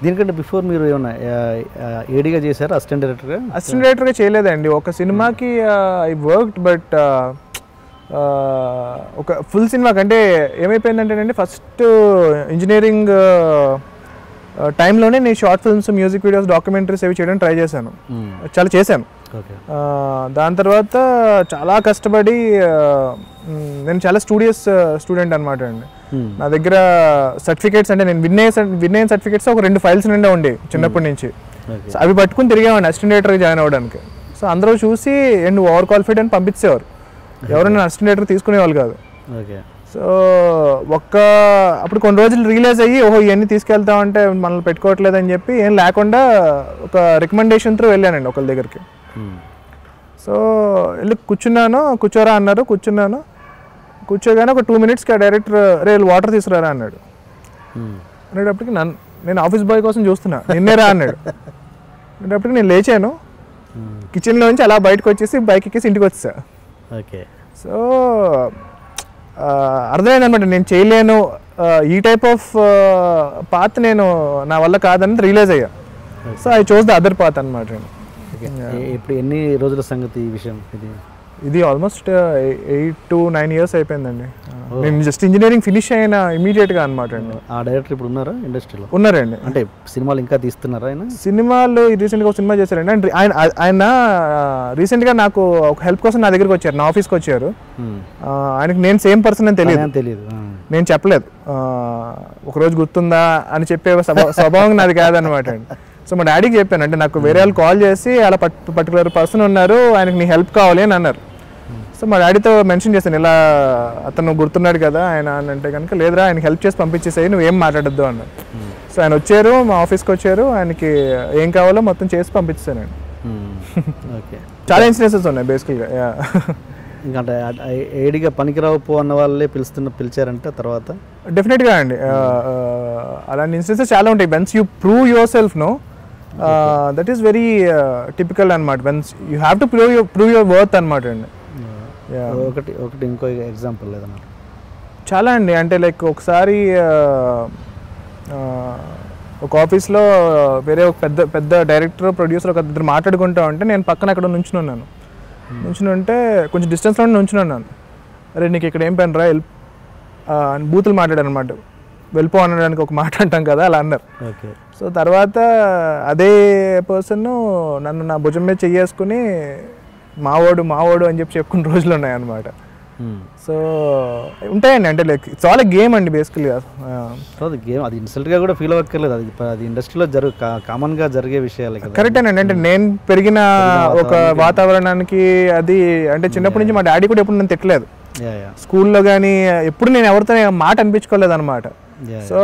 దీనికంటే బిఫోర్ మీరు ఏమన్నా ఏడీగా చేశారా, అసిస్టెంట్ డైరెక్టర్గా చేయలేదండి. ఒక సినిమాకి ఐ వర్క్డ్, బట్ ఒక ఫుల్ సినిమాకి అంటే ఏమైపోయిందంటేనండి, ఫస్ట్ ఇంజనీరింగ్ టైంలోనే నేను short films, music videos, documentaries అవి చేయడానికి ట్రై చేశాను, చాలా చేశాను. దాని తర్వాత చాలా కష్టపడి నేను చాలా స్టూడియస్ స్టూడెంట్ అనమాట అండి. నా దగ్గర సర్టిఫికేట్స్ అంటే నేను విన్ అయిన సర్టిఫికేట్స్ ఒక 2 ఫైల్స్ నిండా ఉండే చిన్నప్పటి నుంచి. సో అవి పట్టుకుని తిరిగామండి అసిస్టెంట్ డైరెక్టర్గా జాయిన్ అవ్వడానికి. సో అందరూ చూసి నువ్వు ఓవర్ క్వాలిఫైడ్ అని పంపించేవారు, ఎవరైనా అసిస్టెంట్ డైరెక్టర్ తీసుకునేవాళ్ళు కాదు. సో అప్పుడు కొన్ని రోజులు రియలైజ్ అయ్యి ఓహో ఇవన్నీ తీసుకెళ్తామంటే మనల్ని పెట్టుకోవట్లేదు అని చెప్పి ఏం లేకుండా ఒక రికమెండేషన్ త్రూ వెళ్ళానండి ఒకళ్ళ దగ్గరికి. సో వెళ్ళి కూర్చోరా అన్నారు, కూర్చోగానే ఒక 2 minutesకి డైరెక్టర్ రే వాటర్ తీసుకురారా అన్నాడు. అనేటప్పటికి నేను ఆఫీస్ బాయ్ కోసం చూస్తున్నా, నిన్నేరా అన్నాడు. అనేటప్పటికి నేను లేచాను, కిచెన్లో నుంచి అలా బయటకు వచ్చేసి బైక్ ఎక్కేసి ఇంటికి వచ్చేసా. సో అర్థమైందనమాట నేను చేయలేను, ఈ టైప్ ఆఫ్ పాత్ నా వల్ల కాదని రియలైజ్ అయ్యా. So I chose the other path అనమాట. ఇప్పుడు ఎన్ని రోజుల సంగతి ఈ విషయం? ఇది ఆల్మోస్ట్ 8 to 9 years అయిపోయిందండి. నేను జస్ట్ ఇంజనీరింగ్ ఫినిష్ అయిన ఇమీడియట్గా అనమాట అండి. ఆ డైరెక్టర్ ఇప్పుడు ఉన్నారా ఇండస్ట్రీలో? ఉన్నారండి. అంటే సినిమాలు ఇంకా తీస్తున్నారా ఆయన? సినిమాలు రీసెంట్గా ఒక సినిమా చేశారండి. అంటే ఆయన రీసెంట్గా నాకు ఒక హెల్ప్ కోసం నా దగ్గరికి వచ్చారు, నా ఆఫీస్కి వచ్చారు. ఆయనకి నేను సేమ్ పర్సన్ అని తెలియదు, నేను చెప్పలేదు. ఒకరోజు గుర్తుందా అని చెప్పే స్వభావం నాది కాదనమాట అండి. సో మా డాడీకి చెప్పాను, అంటే నాకు వేరే వాళ్ళు కాల్ చేసి అలా పర్టికులర్ పర్సన్ ఉన్నారు, ఆయనకి నీ హెల్ప్ కావాలి అని అన్నారు. సో మా డాడీతో మెన్షన్ చేశాను, ఇలా అతను గుర్తున్నాడు కదా ఆయన అని. అంటే కనుక లేదురా ఆయనకి హెల్ప్ చేసి పంపించేసాయి, నువ్వేం మాట్లాడద్దు అన్నారు. సో ఆయన వచ్చారు, మా ఆఫీస్కి వచ్చారు, ఆయనకి ఏం కావాలో మొత్తం చేసి పంపించేసానండి. చాలా ఇన్సిడెన్సెస్ ఉన్నాయి బేసికల్గా. ఇంకా ఏడిగా పనికిరావు అన్న వాళ్ళే పిలిచారంటే తర్వాత డెఫినెట్గా అండి అలాంటి ఇన్సిడెన్సెస్ చాలా ఉంటాయి. Once you prove yourself that is very typical అనమాట. Once you have to prove your worth అనమాట అండి. ఒకటి ఇంకో ఎగ్జాంపుల్ లేదన్నా? చాలా అండి. అంటే లైక్ ఒకసారి ఒక ఆఫీస్లో వేరే ఒక పెద్ద డైరెక్టర్, ప్రొడ్యూసర్ ఒక ఇద్దరు మాట్లాడుకుంటా ఉంటే నేను పక్కన అక్కడ నుంచున్నాను. ఉంటే కొంచెం డిస్టెన్స్లో నుంచున్నాను. అరే నీకు ఇక్కడ ఏం పని రా అని బూతులు మాట్లాడారు అనమాట. వెళ్ళిపో అనడానికి ఒక మాట అంటాం కదా, అలా అన్నారు. సో తర్వాత అదే పర్సన్ నన్ను నా భుజం మీద చెయ్యేసుకుని మావాడు అని చెప్పుకున్న రోజులు ఉన్నాయన్నమాట. సో ఉంటాయండి. అంటే లైక్ ఇట్స్ ఆల్ గేమ్ అండి బేసికల్గా. గేమ్ అది ఇన్సల్ట్గా కూడా ఫీల్ అవ్వక్కర్లేదు, అది ఇండస్ట్రీలో కామన్గా జరిగే విషయాలు. కరెక్టేనండి. అంటే నేను పెరిగిన ఒక వాతావరణానికి అది అంటే చిన్నప్పటి నుంచి మా డాడీ కూడా ఎప్పుడు నన్ను తిట్టలేదు స్కూల్లో కానీ, ఎప్పుడు నేను ఎవరితో మాట అనిపించుకోలేదు అనమాట. సో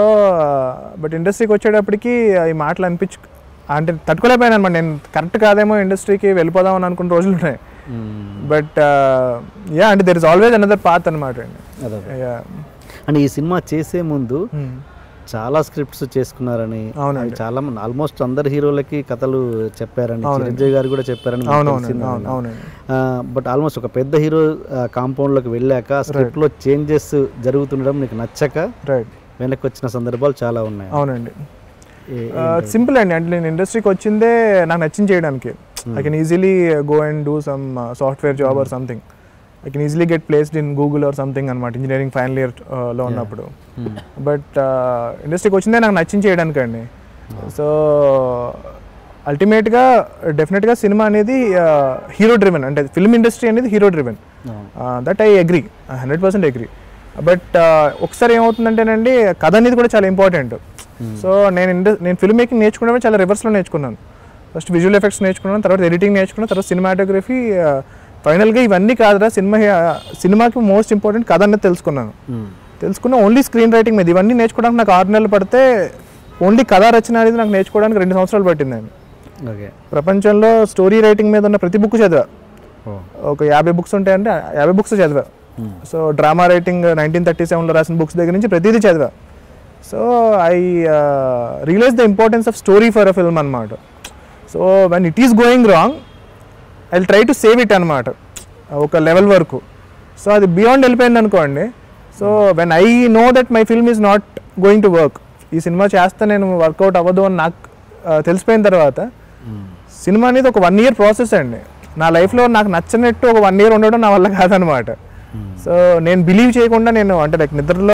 బట్ ఇండస్ట్రీకి వచ్చేటప్పటికి ఈ మాటలు అంటే తట్టుకోలేకపోయాను అనమాట. నేను కరెక్ట్ కాదేమో ఇండస్ట్రీకి వెళ్ళిపోదాం అని అనుకున్న రోజులు ఉన్నాయి. బట్ అంటే there is always another path అనమాట అండి. అంటే ఈ సినిమా చేసే ముందు చాలా స్క్రిప్ట్స్ చేసుకున్నారని, చాలా మంది ఆల్మోస్ట్ అందరు హీరోలకి కథలు చెప్పారని, చిరంజీవి గారు కూడా చెప్పారని. బట్ ఆల్మోస్ట్ ఒక పెద్ద హీరో కాంపౌండ్లోకి వెళ్ళాక స్క్రిప్ట్ లో చేంజెస్ జరుగుతుండడం నీకు నచ్చక వెనక్కి వచ్చిన సందర్భాలు చాలా ఉన్నాయి. అవునండి. సింపుల్ అండి. అంటే నేను ఇండస్ట్రీకి వచ్చిందే నాకు నచ్చింది చేయడానికి. I can easily go and do some software job or something. I can easily get placed in Google or something అనమాట ఇంజనీరింగ్ ఫైనల్ ఇయర్ లో ఉన్నప్పుడు. బట్ ఇండస్ట్రీకి వచ్చిందే నాకు నచ్చింది చేయడానికి అండి. సో అల్టిమేట్గా డెఫినెట్గా సినిమా అనేది హీరో డ్రివెన్, అంటే ఫిల్మ్ ఇండస్ట్రీ అనేది hero driven. That I agree, 100% agree. But ఒకసారి ఏమవుతుందంటేనండి కథ అనేది కూడా చాలా ఇంపార్టెంట్. సో నేను ఫిల్మ్ మేకింగ్ నేర్చుకున్నప్పుడు చాలా రివర్స్లో నేర్చుకున్నాను. ఫస్ట్ విజువల్ ఎఫెక్ట్స్ నేర్చుకున్నాను, తర్వాత ఎడిటింగ్ నేర్చుకున్నాను, తర్వాత సినిమాటోగ్రఫీ. ఫైనల్గా ఇవన్నీ కాదురా సినిమాకి మోస్ట్ ఇంపార్టెంట్ కథ అనేది తెలుసుకున్న ఓన్లీ స్క్రీన్ రైటింగ్ మీద. ఇవన్నీ నేర్చుకోవడానికి నాకు 6 నెలలు పడితే ఓన్లీ కథా రచన అనేది నాకు నేర్చుకోవడానికి 2 సంవత్సరాలు పట్టిందండి. ప్రపంచంలో స్టోరీ రైటింగ్ మీద ఉన్న ప్రతి బుక్ చదివా. ఒక 50 బుక్స్ ఉంటాయంటే 50 బుక్స్ చదివా. సో డ్రామా రైటింగ్ 1937లో రాసిన బుక్స్ దగ్గర నుంచి ప్రతిదీ చదివా. So I realise the importance of story for a film అనమాట. So when it is going wrong I will try to save it అనమాట ఒక లెవెల్ వరకు. సో అది బియాండ్ వెళ్ళిపోయింది అనుకోండి. So when I know that my film is not going to work, ఈ సినిమా చేస్తే నేను వర్కౌట్ అవ్వదు అని నాకు తెలిసిపోయిన తర్వాత సినిమా అనేది ఒక 1 year ప్రాసెస్ అండి. నా లైఫ్లో నాకు నచ్చినట్టు ఒక 1 year ఉండడం నా వల్ల కాదనమాట. సో నేను బిలీవ్ చేయకుండా నేను అంటే లైక్ నిద్రలో